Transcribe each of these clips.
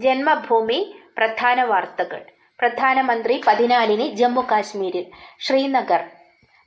ജന്മഭൂമി പ്രധാന വാർത്തകൾ. പ്രധാനമന്ത്രി 14-ന് ജമ്മു കാശ്മീരിൽ. ശ്രീനഗർ.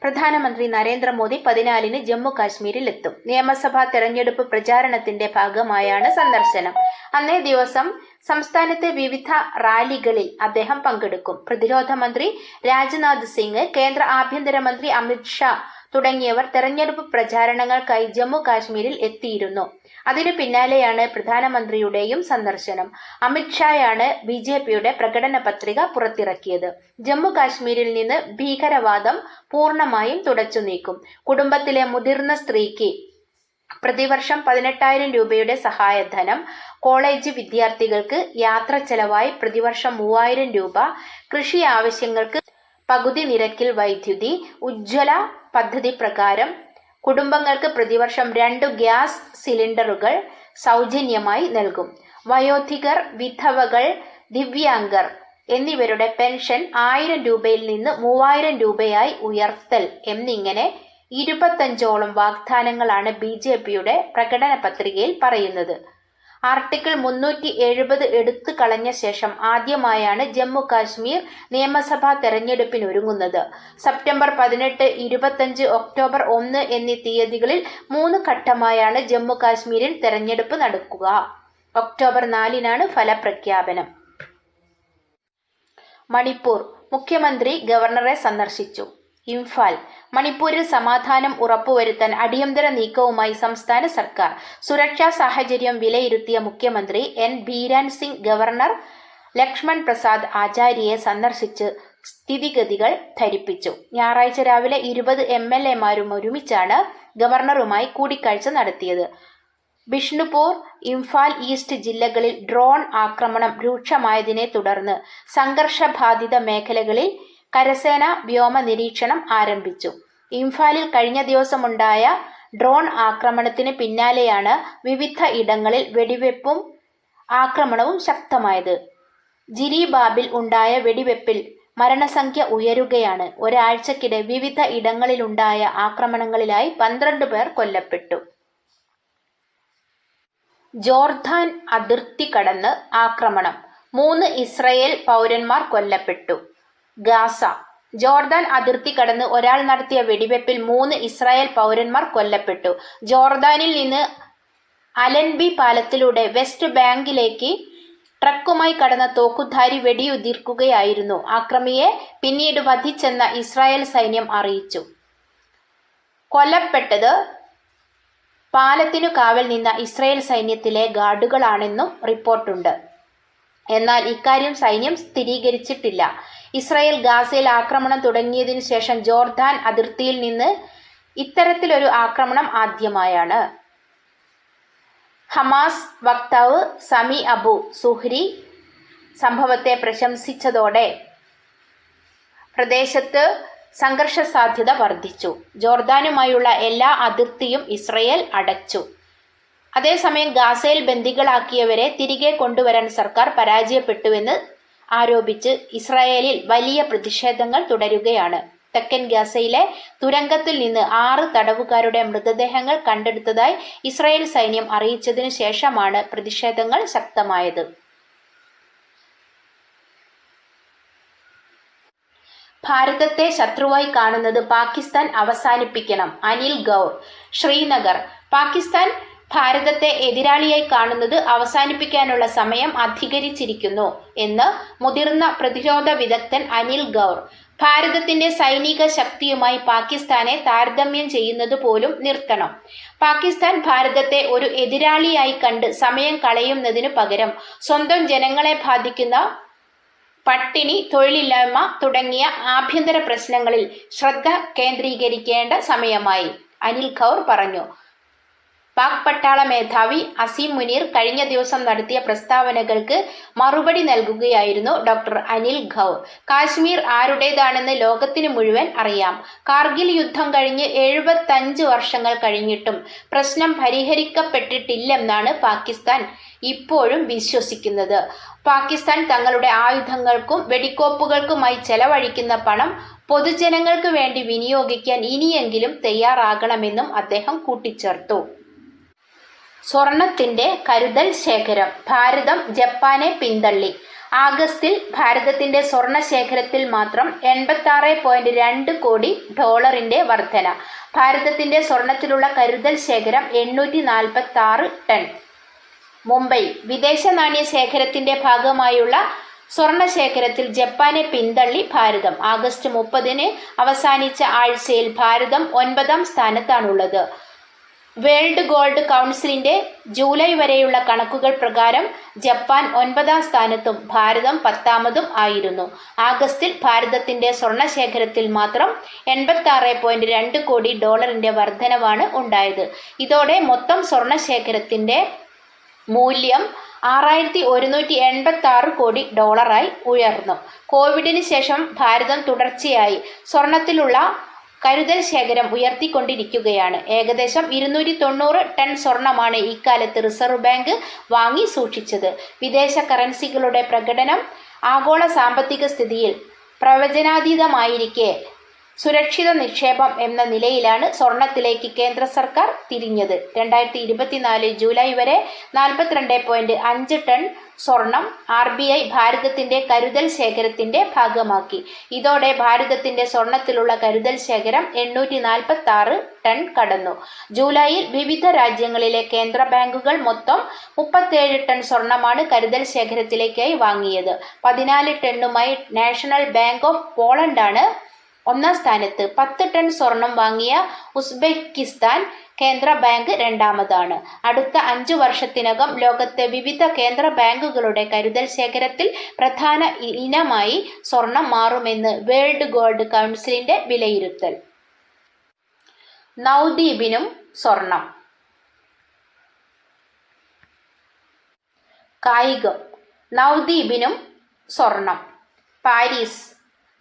പ്രധാനമന്ത്രി നരേന്ദ്രമോദി 14-ന് ജമ്മു കാശ്മീരിൽ എത്തും. നിയമസഭാ തെരഞ്ഞെടുപ്പ് പ്രചാരണത്തിന്റെ ഭാഗമായാണ് സന്ദർശനം. അന്നേ ദിവസം സംസ്ഥാനത്തെ വിവിധ റാലികളിൽ അദ്ദേഹം പങ്കെടുക്കും. പ്രതിരോധ മന്ത്രി രാജ്നാഥ് സിംഗ്, കേന്ദ്ര ആഭ്യന്തരമന്ത്രി അമിത് ഷാ തുടങ്ങിയവർ തെരഞ്ഞെടുപ്പ് പ്രചാരണങ്ങൾക്കായി ജമ്മു കാശ്മീരിൽ എത്തിയിരുന്നു. അതിനു പിന്നാലെയാണ് പ്രധാനമന്ത്രിയുടെയും സന്ദർശനം. അമിത് ഷായാണ് BJPയുടെ പ്രകടന പത്രിക പുറത്തിറക്കിയത്. ജമ്മു കാശ്മീരിൽ നിന്ന് ഭീകരവാദം പൂർണ്ണമായും തുടച്ചു നീക്കും. കുടുംബത്തിലെ മുതിർന്ന സ്ത്രീക്ക് പ്രതിവർഷം 18,000 രൂപയുടെ സഹായധനം, കോളേജ് വിദ്യാർത്ഥികൾക്ക് യാത്ര ചെലവായി പ്രതിവർഷം 3,000 രൂപ, കൃഷി ആവശ്യങ്ങൾക്ക് പകുതി നിരക്കിൽ വൈദ്യുതി, ഉജ്ജ്വല പദ്ധതി പ്രകാരം കുടുംബങ്ങൾക്ക് പ്രതിവർഷം 2 ഗ്യാസ് സിലിണ്ടറുകൾ സൗജന്യമായി നൽകും. വയോധികർ, വിധവകൾ, ദിവ്യാംഗർ എന്നിവരുടെ പെൻഷൻ 1,000 രൂപയിൽ നിന്ന് 3,000 രൂപയായി ഉയർത്തൽ എന്നിങ്ങനെ 25ഓളം വാഗ്ദാനങ്ങളാണ് BJPയുടെ പ്രകടന പത്രികയിൽ പറയുന്നത്. ആർട്ടിക്കിൾ 370 എടുത്തു കളഞ്ഞ ശേഷം ആദ്യമായാണ് ജമ്മു കാശ്മീർ നിയമസഭാ തെരഞ്ഞെടുപ്പിനൊരുങ്ങുന്നത്. സെപ്റ്റംബർ 18, 25, ഒക്ടോബർ 1 എന്നീ തീയതികളിൽ 3 ഘട്ടമായാണ് ജമ്മു കാശ്മീരിൽ തെരഞ്ഞെടുപ്പ് നടക്കുക. ഒക്ടോബർ 4-നാണ് ഫലപ്രഖ്യാപനം. മണിപ്പൂർ. മുഖ്യമന്ത്രി ഗവർണറെ സന്ദർശിച്ചു. ഇംഫാൽ. മണിപ്പൂരിൽ സമാധാനം ഉറപ്പുവരുത്താൻ അടിയന്തര നീക്കവുമായി സംസ്ഥാന സർക്കാർ. സുരക്ഷാ സാഹചര്യം വിലയിരുത്തിയ മുഖ്യമന്ത്രി N. ബീരൻ സിംഗ് ഗവർണർ ലക്ഷ്മൺ പ്രസാദ് ആചാര്യയെ സന്ദർശിച്ച് സ്ഥിതിഗതികൾ ധരിപ്പിച്ചു. ഞായറാഴ്ച രാവിലെ 20 MLA-മാരും ഒരുമിച്ചാണ് ഗവർണറുമായി കൂടിക്കാഴ്ച നടത്തിയത്. ബിഷ്ണുപൂർ, ഇംഫാൽ ഈസ്റ്റ് ജില്ലകളിൽ ഡ്രോൺ ആക്രമണം രൂക്ഷമായതിനെ തുടർന്ന് സംഘർഷബാധിത മേഖലകളിൽ കരസേന വ്യോമ നിരീക്ഷണം ആരംഭിച്ചു. ഇംഫാലിൽ കഴിഞ്ഞ ദിവസമുണ്ടായ ഡ്രോൺ ആക്രമണത്തിന് പിന്നാലെയാണ് വിവിധ ഇടങ്ങളിൽ വെടിവെപ്പും ആക്രമണവും ശക്തമായത്. ജിരിബാബിൽ ഉണ്ടായ വെടിവെപ്പിൽ മരണസംഖ്യ ഉയരുകയാണ്. ഒരാഴ്ചക്കിടെ വിവിധ ഇടങ്ങളിലുണ്ടായ ആക്രമണങ്ങളിലായി 12 പേർ കൊല്ലപ്പെട്ടു. ജോർദാൻ അതിർത്തി കടന്ന് ആക്രമണം, 3 ഇസ്രായേൽ പൗരന്മാർ കൊല്ലപ്പെട്ടു. ഗാസ. ജോർദാൻ അതിർത്തി കടന്ന് ഒരാൾ നടത്തിയ വെടിവെപ്പിൽ 3 ഇസ്രായേൽ പൗരന്മാർ കൊല്ലപ്പെട്ടു. ജോർദാനിൽ നിന്ന് അലൻബി പാലത്തിലൂടെ വെസ്റ്റ് ബാങ്കിലേക്ക് ട്രക്കുമായി കടന്ന തോക്കുധാരി വെടിയുതിർക്കുകയായിരുന്നു. ആക്രമിയെ പിന്നീട് വധിച്ചെന്ന് ഇസ്രായേൽ സൈന്യം അറിയിച്ചു. കൊല്ലപ്പെട്ടത് പാലത്തിനു കാവൽ നിന്ന ഇസ്രായേൽ സൈന്യത്തിലെ ഗാർഡുകളാണെന്നും റിപ്പോർട്ടുണ്ട്. എന്നാൽ ഇക്കാര്യം സൈന്യം സ്ഥിരീകരിച്ചിട്ടില്ല. ഇസ്രായേൽ ഗാസയിൽ ആക്രമണം തുടങ്ങിയതിനു ശേഷം ജോർദാൻ അതിർത്തിയിൽ നിന്ന് ഇത്തരത്തിലൊരു ആക്രമണം ആദ്യമായാണ്. ഹമാസ് വക്താവ് സമി അബു സുഹ്രി സംഭവത്തെ പ്രശംസിച്ചതോടെ പ്രദേശത്ത് സംഘർഷ സാധ്യത വർദ്ധിച്ചു. ജോർദാനുമായുള്ള എല്ലാ അതിർത്തിയും ഇസ്രായേൽ അടച്ചു. അതേസമയം ഗാസയിൽ ബന്ദികളാക്കിയവരെ തിരികെ കൊണ്ടുവരാൻ സർക്കാർ പരാജയപ്പെട്ടുവെന്ന് ആരോപിച്ച് ഇസ്രായേലിൽ വലിയ പ്രതിഷേധങ്ങൾ തുടരുകയാണ്. തെക്കൻ ഗാസയിലെ തുരങ്കത്തിൽ നിന്ന് 6 തടവുകാരുടെ മൃതദേഹങ്ങൾ കണ്ടെടുത്തതായി ഇസ്രായേൽ സൈന്യം അറിയിച്ചതിനു ശേഷമാണ് പ്രതിഷേധങ്ങൾ ശക്തമായത്. ഭാരതത്തെ ശത്രുവായി കാണുന്നത് പാകിസ്ഥാൻ അവസാനിപ്പിക്കണം. അനിൽ ഗൗർ. ശ്രീനഗർ. പാകിസ്ഥാൻ ഭാരതത്തെ എതിരാളിയായി കാണുന്നത് അവസാനിപ്പിക്കാനുള്ള സമയം അധികരിച്ചിരിക്കുന്നു എന്ന് മുതിർന്ന പ്രതിരോധ വിദഗ്ധൻ അനിൽ ഗൗർ. ഭാരതത്തിന്റെ സൈനിക ശക്തിയുമായി പാകിസ്ഥാനെ താരതമ്യം ചെയ്യുന്നത് പോലും നിർത്തണം. പാകിസ്ഥാൻ ഭാരതത്തെ ഒരു എതിരാളിയായി കണ്ട് സമയം കളയുന്നതിനു പകരം സ്വന്തം ജനങ്ങളെ ബാധിക്കുന്ന പട്ടിണി, തൊഴിലില്ലായ്മ തുടങ്ങിയ ആഭ്യന്തര പ്രശ്നങ്ങളിൽ ശ്രദ്ധ കേന്ദ്രീകരിക്കേണ്ട സമയമായി, അനിൽ ഗൗർ പറഞ്ഞു. പാക് പട്ടാള മേധാവി അസീം മുനീർ കഴിഞ്ഞ ദിവസം നടത്തിയ പ്രസ്താവനകൾക്ക് മറുപടി നൽകുകയായിരുന്നു ഡോക്ടർ അനിൽ ഗൗർ. കാശ്മീർ ആരുടേതാണെന്ന് ലോകത്തിന് മുഴുവൻ അറിയാം. കാർഗിൽ യുദ്ധം കഴിഞ്ഞ് 75 വർഷങ്ങൾ കഴിഞ്ഞിട്ടും പ്രശ്നം പരിഹരിക്കപ്പെട്ടിട്ടില്ലെന്നാണ് പാകിസ്ഥാൻ ഇപ്പോഴും വിശ്വസിക്കുന്നത്. പാകിസ്ഥാൻ തങ്ങളുടെ ആയുധങ്ങൾക്കും വെടിക്കോപ്പുകൾക്കുമായി ചെലവഴിക്കുന്ന പണം പൊതുജനങ്ങൾക്ക് വേണ്ടി വിനിയോഗിക്കാൻ ഇനിയെങ്കിലും തയ്യാറാകണമെന്നും അദ്ദേഹം കൂട്ടിച്ചേർത്തു. സ്വർണത്തിന്റെ കരുതൽ ശേഖരം. ഭാരതം ജപ്പാനെ പിന്തള്ളി. ആഗസ്റ്റിൽ ഭാരതത്തിന്റെ സ്വർണ ശേഖരത്തിൽ മാത്രം 86.2 കോടി ഡോളറിന്റെ വർധന. ഭാരതത്തിന്റെ സ്വർണത്തിലുള്ള കരുതൽ ശേഖരം 846 ടൺ. മുംബൈ. വിദേശ നാണ്യ ശേഖരത്തിന്റെ ഭാഗമായുള്ള സ്വർണ ശേഖരത്തിൽ ജപ്പാനെ പിന്തള്ളി ഭാരതം. ആഗസ്റ്റ് 30-ന് അവസാനിച്ച ആഴ്ചയിൽ ഭാരതം 9ാം സ്ഥാനത്താണുള്ളത്. വേൾഡ് ഗോൾഡ് കൗൺസിലിന്റെ ജൂലൈ വരെയുള്ള കണക്കുകൾ പ്രകാരം ജപ്പാൻ 9ാം സ്ഥാനത്തും ഭാരതം 10ാമതും ആയിരുന്നു. ആഗസ്റ്റിൽ ഭാരതത്തിന്റെ സ്വർണ ശേഖരത്തിൽ മാത്രം 86.2 കോടി ഡോളറിന്റെ വർധനവാണ് ഉണ്ടായത്. ഇതോടെ മൊത്തം സ്വർണ ശേഖരത്തിന്റെ മൂല്യം 6186 കോടി ഡോളറായി ഉയർന്നു. കോവിഡിന് ശേഷം ഭാരതം തുടർച്ചയായി സ്വർണത്തിലുള്ള കരുതൽ ശേഖരം ഉയർത്തിക്കൊണ്ടിരിക്കുകയാണ്. ഏകദേശം 290 ടൺ സ്വർണമാണ് ഇക്കാലത്ത് റിസർവ് ബാങ്ക് വാങ്ങി സൂക്ഷിച്ചത്. വിദേശ കറൻസികളുടെ പ്രകടനം ആഗോള സാമ്പത്തിക സ്ഥിതിയിൽ പ്രവചനാതീതമായിരിക്കെ സുരക്ഷിത നിക്ഷേപം എന്ന നിലയിലാണ് സ്വർണത്തിലേക്ക് കേന്ദ്ര സർക്കാർ തിരിഞ്ഞത്. 2024 ജൂലൈ വരെ 42.5 ടൺ സ്വർണം RBI ഭാരതത്തിന്റെ കരുതൽ ശേഖരത്തിന്റെ ഭാഗമാക്കി. ഇതോടെ ഭാരതത്തിന്റെ സ്വർണത്തിലുള്ള കരുതൽ ശേഖരം 846 ടൺ കടന്നു. ജൂലൈയിൽ വിവിധ രാജ്യങ്ങളിലെ കേന്ദ്ര ബാങ്കുകൾ മൊത്തം 37 ടൺ സ്വർണമാണ് കരുതൽ ശേഖരത്തിലേക്കായി വാങ്ങിയത്. 14 ടണ്ണുമായി നാഷണൽ ബാങ്ക് ഓഫ് പോളണ്ടാണ് 1ാം സ്ഥാനത്ത്. 10 ടൺ സ്വർണം വാങ്ങിയ ഉസ്ബെക്കിസ്ഥാൻ കേന്ദ്ര ബാങ്ക് 2ാമതാണ്. അടുത്ത 5 വർഷത്തിനകം ലോകത്തെ വിവിധ കേന്ദ്ര ബാങ്കുകളുടെ കരുതൽ ശേഖരത്തിൽ പ്രധാന ഇനമായി സ്വർണം മാറുമെന്ന് വേൾഡ് ഗോൾഡ് കൗൺസിലിന്റെ വിലയിരുത്തൽ. നവദ്വീപിനും സ്വർണം. കായികം. നവദ്വീപിനും സ്വർണം. പാരീസ്.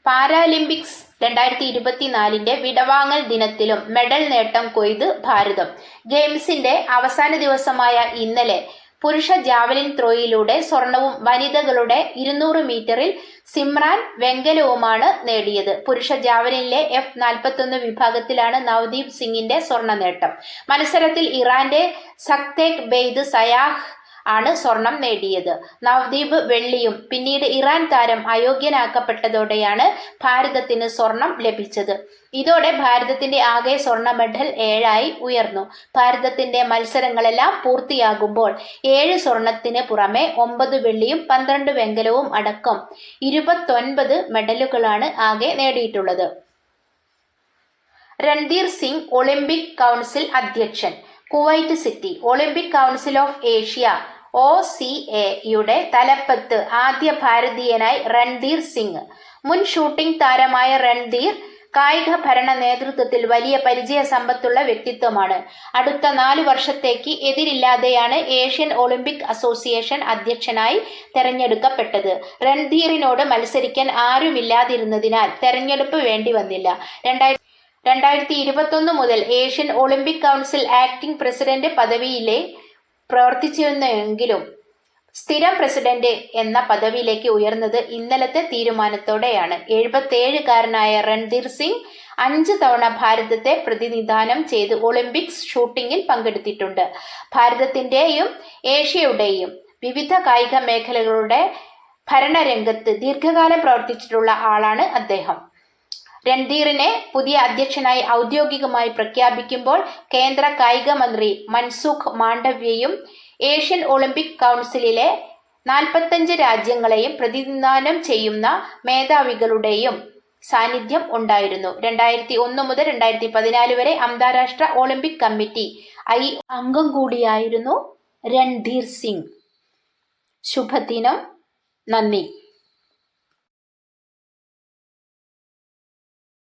പാരാലിമ്പിക്സ് 2024 വിടവാങ്ങൽ ദിനത്തിലും മെഡൽ നേട്ടം കൊയ്ത് ഭാരതം. ഗെയിംസിന്റെ അവസാന ദിവസമായ ഇന്നലെ പുരുഷ ജാവലിൻ ത്രോയിലൂടെ സ്വർണവും വനിതകളുടെ 200 മീറ്ററിൽ സിമ്രാൻ വെങ്കലവുമാണ് നേടിയത്. പുരുഷ ജാവലിനിലെ F41 വിഭാഗത്തിലാണ് നവദീപ് സിംഗിന്റെ സ്വർണ്ണ നേട്ടം. മത്സരത്തിൽ ഇറാന്റെ സക്തേക് ബെയ്ദ് സയാഹ് ആണ് സ്വർണം നേടിയത്. നവദീപ് വെള്ളിയും പിന്നീട് ഇറാൻ താരം അയോഗ്യനാക്കപ്പെട്ടതോടെയാണ് ഭാരതത്തിന് സ്വർണം ലഭിച്ചത്. ഇതോടെ ഭാരതത്തിന്റെ ആകെ സ്വർണ്ണ മെഡൽ 7ആയി ഉയർന്നു. ഭാരതത്തിന്റെ മത്സരങ്ങളെല്ലാം പൂർത്തിയാകുമ്പോൾ 7 സ്വർണത്തിന് പുറമെ 9 വെള്ളിയും 12 വെങ്കലവും അടക്കം 29 മെഡലുകളാണ് ആകെ നേടിയിട്ടുള്ളത്. രൺധീർ സിംഗ് ഒളിമ്പിക് കൗൺസിൽ അധ്യക്ഷൻ. Kuwait city. Olympic council of Asia OCA-യുടെ തലപ്പത്ത് ആദ്യ ഭാരതീയനായി രൺധീർ സിംഗ്. മുൻ ഷൂട്ടിംഗ് താരമായ രൺധീർ കായിക ഭരണ നേതൃത്വത്തിൽ വലിയ പരിചയ സമ്പത്തുള്ള വ്യക്തിത്വമാണ്. അടുത്ത 4 വർഷത്തേക്ക് എതിരില്ലാതെയാണ് ഏഷ്യൻ ഒളിമ്പിക് അസോസിയേഷൻ അധ്യക്ഷനായി തെരഞ്ഞെടുക്കപ്പെട്ടത്. രൺധീറിനോട് മത്സരിക്കാൻ ആരുമില്ലാതിരുന്നതിനാൽ തെരഞ്ഞെടുപ്പ് വേണ്ടി വന്നില്ല. 2021 മുതൽ Asian Olympic council acting president പദവിയിലെ പ്രവർത്തിച്ചിരുന്നെങ്കിലും സ്ഥിരം പ്രസിഡന്റ് എന്ന പദവിയിലേക്ക് ഉയർന്നത് ഇന്നലത്തെ തീരുമാനത്തോടെയാണ്. 77-കാരനായ രൺധീർ സിംഗ് 5 തവണ ഭാരതത്തെ പ്രതിനിധാനം ചെയ്ത് ഒളിമ്പിക്സ് ഷൂട്ടിങ്ങിൽ പങ്കെടുത്തിട്ടുണ്ട്. ഭാരതത്തിന്റെയും ഏഷ്യയുടെയും വിവിധ കായിക മേഖലകളുടെ ഭരണരംഗത്ത് ദീർഘകാലം പ്രവർത്തിച്ചിട്ടുള്ള ആളാണ് അദ്ദേഹം. രൺധീറിനെ പുതിയ അധ്യക്ഷനായി ഔദ്യോഗികമായി പ്രഖ്യാപിക്കുമ്പോൾ കേന്ദ്ര കായിക മന്ത്രി മൻസുഖ് മാണ്ഡവ്യയും ഏഷ്യൻ ഒളിമ്പിക് കൗൺസിലിലെ 45 രാജ്യങ്ങളെയും പ്രതിനിധാനം ചെയ്യുന്ന മേധാവികളുടെയും സാന്നിധ്യം ഉണ്ടായിരുന്നു. 2001 മുതൽ 2014 വരെ അന്താരാഷ്ട്ര ഒളിമ്പിക് കമ്മിറ്റി അംഗം കൂടിയായിരുന്നു രൺധീർ സിംഗ്. ശുഭദിനം. നന്ദി.